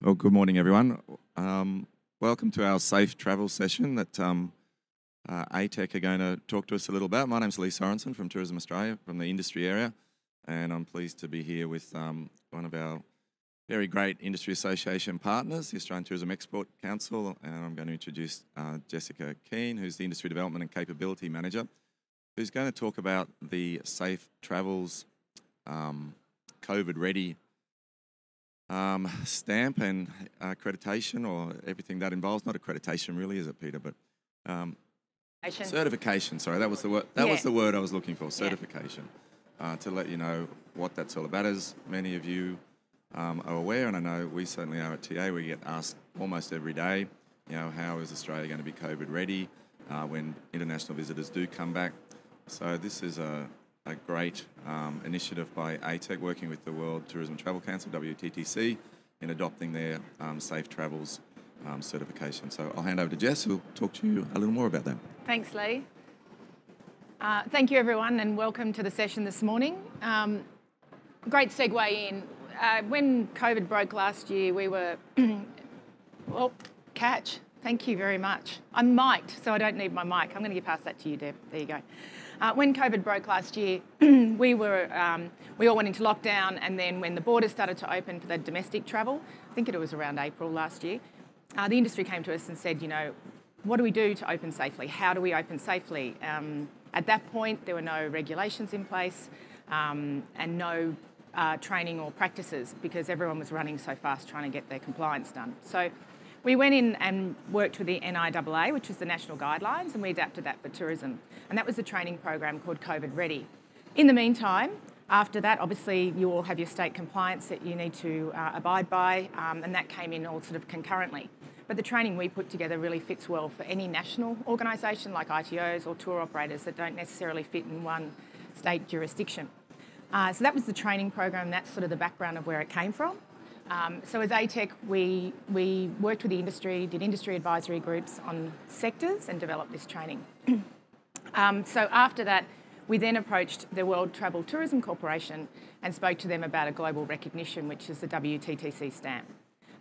Well, good morning, everyone. Welcome to our safe travel session that ATEC are going to talk to us a little about. My name's Lee Sorensen from Tourism Australia, from the industry area, and I'm pleased to be here with one of our very great industry association partners, the Australian Tourism Export Council, and I'm going to introduce Jessica Keane, who's the Industry Development and Capability Manager, who's going to talk about the Safe Travels COVID-ready stamp and accreditation, or everything that involves. Not accreditation really, is it, Peter? But certification. Sorry, that was the word. That was the word I was looking for. Certification. To let you know what that's all about. As many of you are aware, and I know we certainly are at TA, we get asked almost every day, you know, how is Australia going to be COVID ready when international visitors do come back? So this is a great initiative by ATEC, working with the World Tourism Travel Council, WTTC, in adopting their Safe Travels certification. So I'll hand over to Jess, who'll talk to you a little more about that. Thanks, Lee. Thank you, everyone, and welcome to the session this morning. Great segue in. When COVID broke last year, we were, well, catch. Thank you very much. I'm mic'd, so I don't need my mic. I'm going to pass that to you, Deb. There you go. When COVID broke last year, we all went into lockdown, and then when the borders started to open for the domestic travel, I think it was around April last year, the industry came to us and said, you know, what do we do to open safely? How do we open safely? At that point, there were no regulations in place and no training or practices, because everyone was running so fast trying to get their compliance done. So we went in and worked with the NIAA, which was the national guidelines, and we adapted that for tourism. And that was a training program called COVID Ready. In the meantime, after that, obviously, you all have your state compliance that you need to abide by, and that came in all sort of concurrently. But the training we put together really fits well for any national organisation like ITOs or tour operators that don't necessarily fit in one state jurisdiction. So that was the training program. That's sort of the background of where it came from. So as ATEC, we worked with the industry, did industry advisory groups on sectors and developed this training. So after that, we then approached the World Travel Tourism Corporation and spoke to them about a global recognition, which is the WTTC stamp.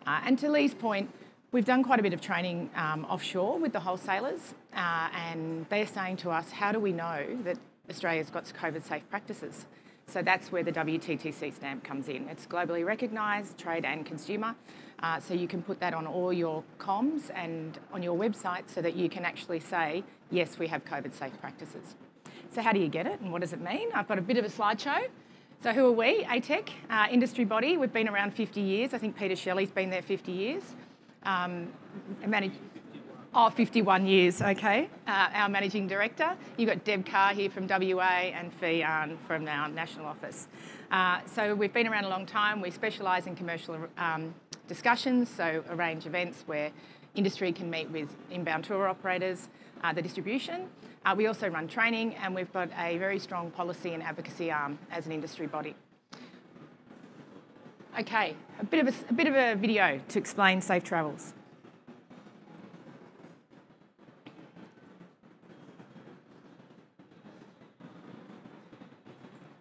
And to Lee's point, we've done quite a bit of training offshore with the wholesalers, and they're saying to us, how do we know that Australia's got COVID-safe practices? So that's where the WTTC stamp comes in. It's globally recognised, trade and consumer, so you can put that on all your comms and on your website so that you can actually say, yes, we have COVID-safe practices. So how do you get it and what does it mean? I've got a bit of a slideshow. So who are we? ATEC, industry body. We've been around 50 years. I think Peter Shelley's been there 50 years. 51 years, okay. Our Managing Director. You've got Deb Carr here from WA and Fee Arn from our national office. So we've been around a long time. We specialise in commercial discussions, so arrange events where industry can meet with inbound tour operators, the distribution. We also run training, and we've got a very strong policy and advocacy arm as an industry body. Okay, a bit of a video to explain Safe Travels.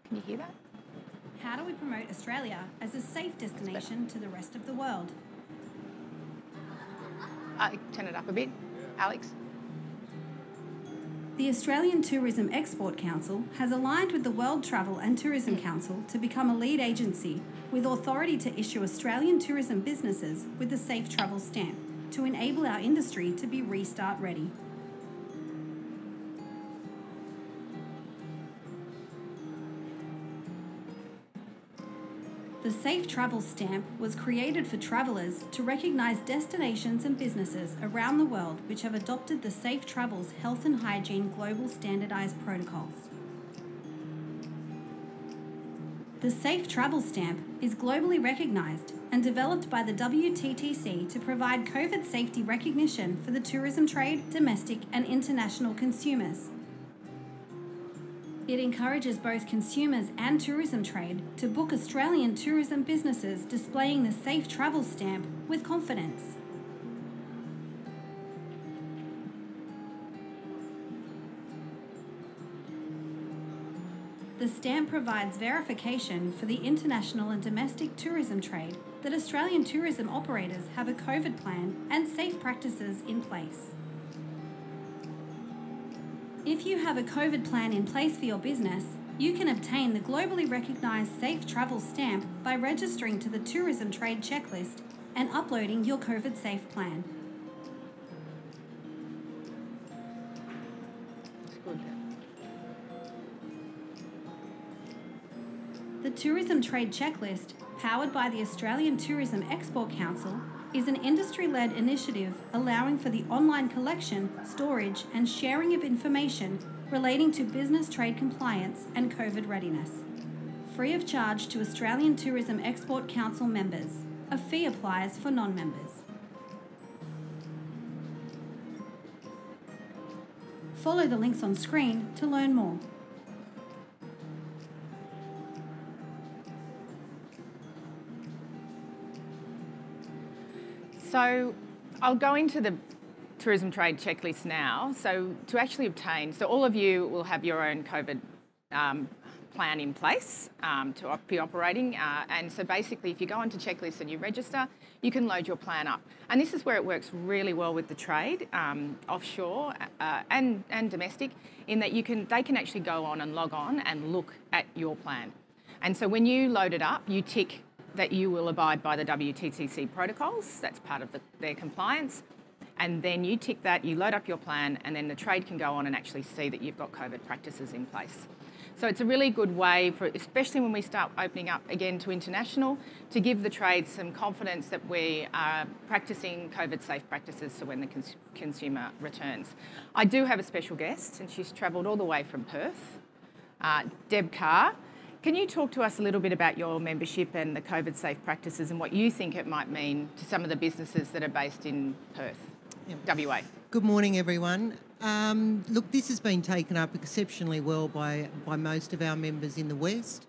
Can you hear that? How do we promote Australia as a safe destination to the rest of the world? Turn it up a bit, Alex. The Australian Tourism Export Council has aligned with the World Travel and Tourism Council to become a lead agency with authority to issue Australian tourism businesses with the Safe Travel stamp to enable our industry to be restart ready. The Safe Travel stamp was created for travellers to recognise destinations and businesses around the world which have adopted the Safe Travels Health and Hygiene Global Standardised Protocols. The Safe Travel stamp is globally recognised and developed by the WTTC to provide COVID safety recognition for the tourism trade, domestic and international consumers. It encourages both consumers and tourism trade to book Australian tourism businesses displaying the Safe Travel stamp with confidence. The stamp provides verification for the international and domestic tourism trade that Australian tourism operators have a COVID plan and safe practices in place. If you have a COVID plan in place for your business, you can obtain the globally recognised Safe Travel stamp by registering to the Tourism Trade Checklist and uploading your COVID safe plan. The Tourism Trade Checklist, powered by the Australian Tourism Export Council, is an industry-led initiative allowing for the online collection, storage and sharing of information relating to business trade compliance and COVID readiness. Free of charge to Australian Tourism Export Council members. A fee applies for non-members. Follow the links on screen to learn more. So I'll go into the tourism trade checklist now. So to actually obtain, so all of you will have your own COVID plan in place to be operating. And so basically, if you go onto checklists and you register, you can load your plan up. And this is where it works really well with the trade, offshore and domestic, in that they can actually go on and log on and look at your plan. And so when you load it up, you tick that you will abide by the WTTC protocols. That's part of their compliance. And then you tick that, you load up your plan, and then the trade can go on and actually see that you've got COVID practices in place. So it's a really good way, especially when we start opening up again to international, to give the trade some confidence that we are practicing COVID safe practices so when the consumer returns. I do have a special guest, and she's travelled all the way from Perth, Deb Carr. Can you talk to us a little bit about your membership and the COVID safe practices and what you think it might mean to some of the businesses that are based in Perth, WA? Good morning, everyone. Look, this has been taken up exceptionally well by most of our members in the West.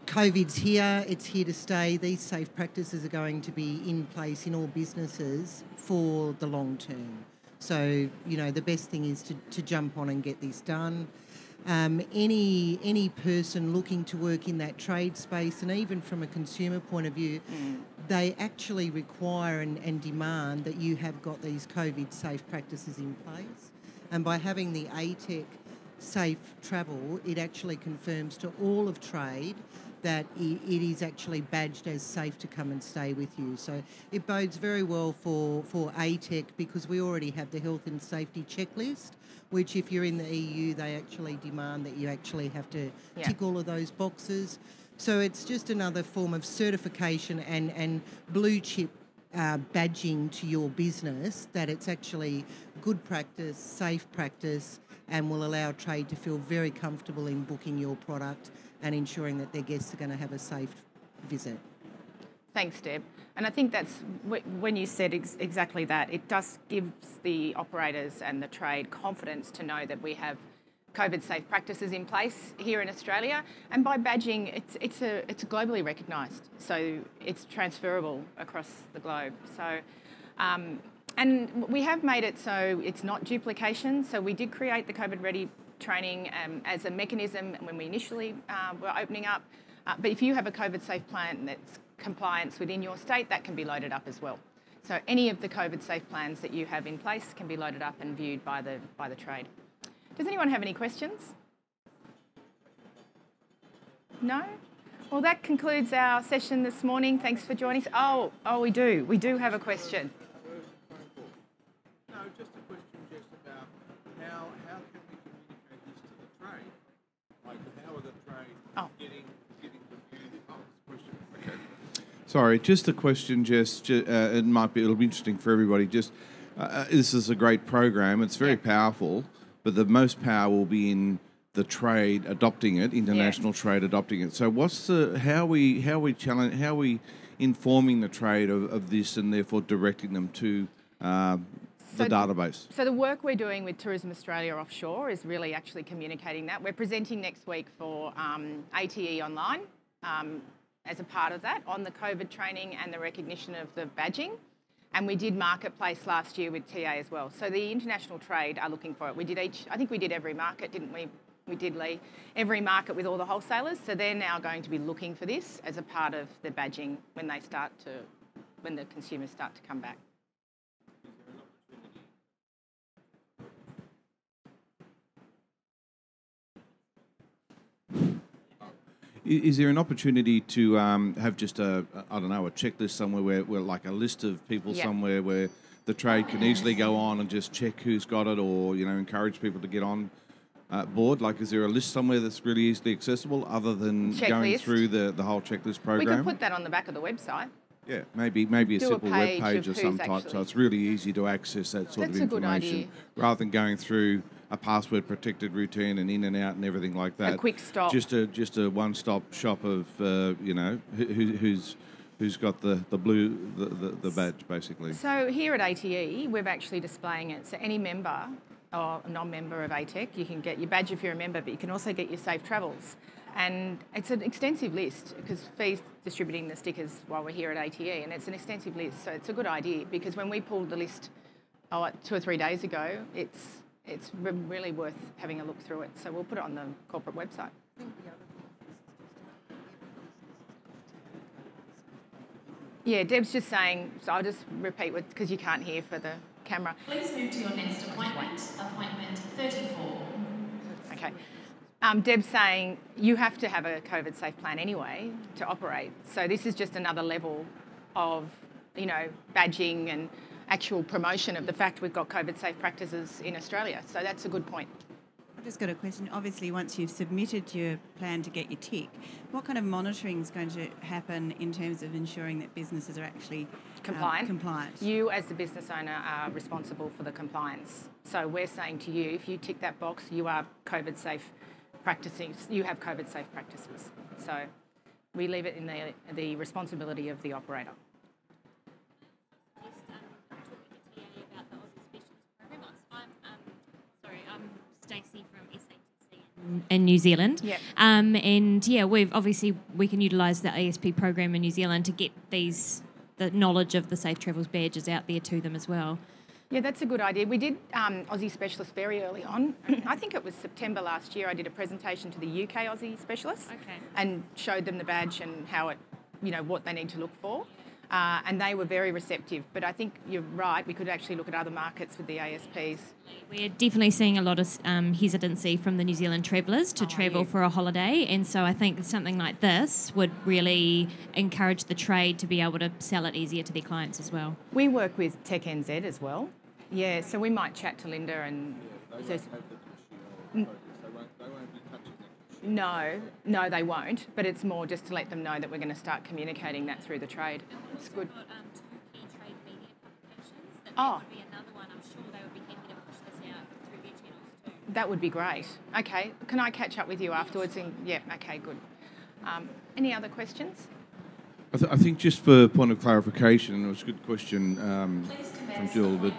COVID's here, it's here to stay. These safe practices are going to be in place in all businesses for the long term. So, the best thing is to jump on and get this done. Any person looking to work in that trade space, and even from a consumer point of view, they actually require and demand that you have got these COVID safe practices in place. And by having the ATEC safe travel, it actually confirms to all of trade that it is actually badged as safe to come and stay with you. So it bodes very well for ATEC, because we already have the health and safety checklist, which if you're in the EU, they actually demand that you actually have to tick all of those boxes. So it's just another form of certification and blue chip badging to your business that it's actually good practice, safe practice, and will allow trade to feel very comfortable in booking your product and ensuring that their guests are going to have a safe visit. Thanks, Deb. And I think that's, when you said exactly that, it does give the operators and the trade confidence to know that we have COVID safe practices in place here in Australia. And by badging, it's globally recognised. So it's transferable across the globe. So, and we have made it so it's not duplication. So we did create the COVID Ready training as a mechanism when we initially were opening up. But if you have a COVID safe plan that's compliance within your state, that can be loaded up as well. So any of the COVID safe plans that you have in place can be loaded up and viewed by the trade. Does anyone have any questions? No? Well, that concludes our session this morning. Thanks for joining us. Oh, we do. We do have a question. No, just a question just about how can we communicate this to the trade? Like, how are the trade getting the view? Question. Okay. Sorry, just a question. It'll be interesting for everybody. This is a great program. It's very powerful, but the most power will be in the trade adopting it, international trade adopting it. So, how are we informing the trade of this, and therefore directing them to the database? So the work we're doing with Tourism Australia Offshore is really actually communicating that. We're presenting next week for ATE21 as a part of that on the COVID training and the recognition of the badging. And we did Marketplace last year with TA as well. So the international trade are looking for it. I think we did every market, didn't we, We did leave every market with all the wholesalers, so they're now going to be looking for this as a part of the badging when the consumers start to come back. Is there an opportunity to have just a checklist somewhere where like a list of people somewhere where the trade can easily go on and just check who's got it, or, encourage people to get on board? Like, is there a list somewhere that's really easily accessible other than going through the whole checklist program? We can put that on the back of the website. Yeah, maybe a simple web page of some type, so it's really easy to access that sort of information. That's a good idea. Rather than going through a password-protected routine and in and out and everything like that. A quick stop. Just a one-stop shop of who's got the badge basically. So here at ATE, we're actually displaying it. So any member or non-member of ATEC, you can get your badge if you're a member, but you can also get your safe travels. And it's an extensive list because Fee's distributing the stickers while we're here at ATE, and it's an extensive list. So it's a good idea because when we pulled the list 2 or 3 days ago, it's really worth having a look through it. So we'll put it on the corporate website. Yeah, Deb's just saying, so I'll just repeat because you can't hear for the camera. Please move to your next appointment, appointment 34. Okay. Deb's saying you have to have a COVID safe plan anyway to operate. So this is just another level of, badging and actual promotion of the fact we've got COVID safe practices in Australia. So that's a good point. I've just got a question. Obviously, once you've submitted your plan to get your tick, what kind of monitoring is going to happen in terms of ensuring that businesses are actually compliant? You, as the business owner, are responsible for the compliance. So we're saying to you, if you tick that box, you are COVID safe practicing. You have COVID safe practices. So we leave it in the responsibility of the operator. Stacey from ATEC in New Zealand. Yep. We can utilise the ASP program in New Zealand to get the knowledge of the Safe Travels badges out there to them as well. Yeah, that's a good idea. We did Aussie Specialists very early on. I think it was September last year. I did a presentation to the UK Aussie Specialists and showed them the badge and how it, what they need to look for. And they were very receptive. But I think you're right, we could actually look at other markets with the ASPs. We're definitely seeing a lot of hesitancy from the New Zealand travellers to travel for a holiday, and so I think something like this would really encourage the trade to be able to sell it easier to their clients as well. We work with Tech NZ as well. Yeah, so we might chat to Linda and... No, they won't, but it's more just to let them know that we're going to start communicating that through the trade. It's good. Got two key trade media publications. That would be another one. I'm sure they would be happy to push this out through their channels too. That would be great. Okay, can I catch up with you afterwards? Okay, good. Any other questions? I think just for point of clarification, it was a good question from Jill, but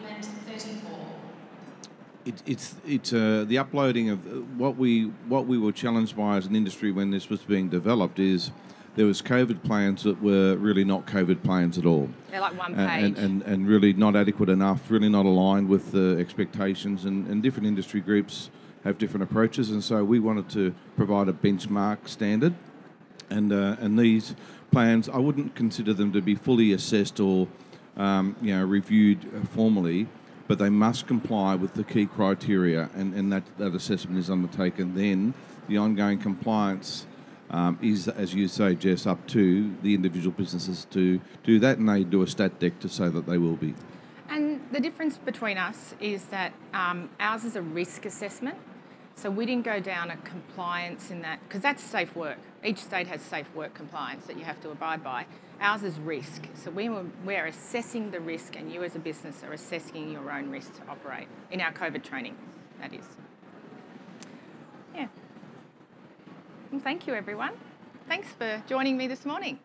it's the uploading of what we were challenged by as an industry when this was being developed is there was COVID plans that were really not COVID plans at all. They're like one page. And really not adequate enough, really not aligned with the expectations, and different industry groups have different approaches, and so we wanted to provide a benchmark standard, and these plans, I wouldn't consider them to be fully assessed or reviewed formally, but they must comply with the key criteria, and that assessment is undertaken. Then the ongoing compliance is, as you say, Jess, up to the individual businesses to do that, and they do a stat deck to say that they will be. And the difference between us is that ours is a risk assessment. So we didn't go down a compliance in that, because that's safe work. Each state has safe work compliance that you have to abide by. Ours is risk. So we're assessing the risk, and you as a business are assessing your own risk to operate in our COVID training, that is. Yeah. Well, thank you, everyone. Thanks for joining me this morning.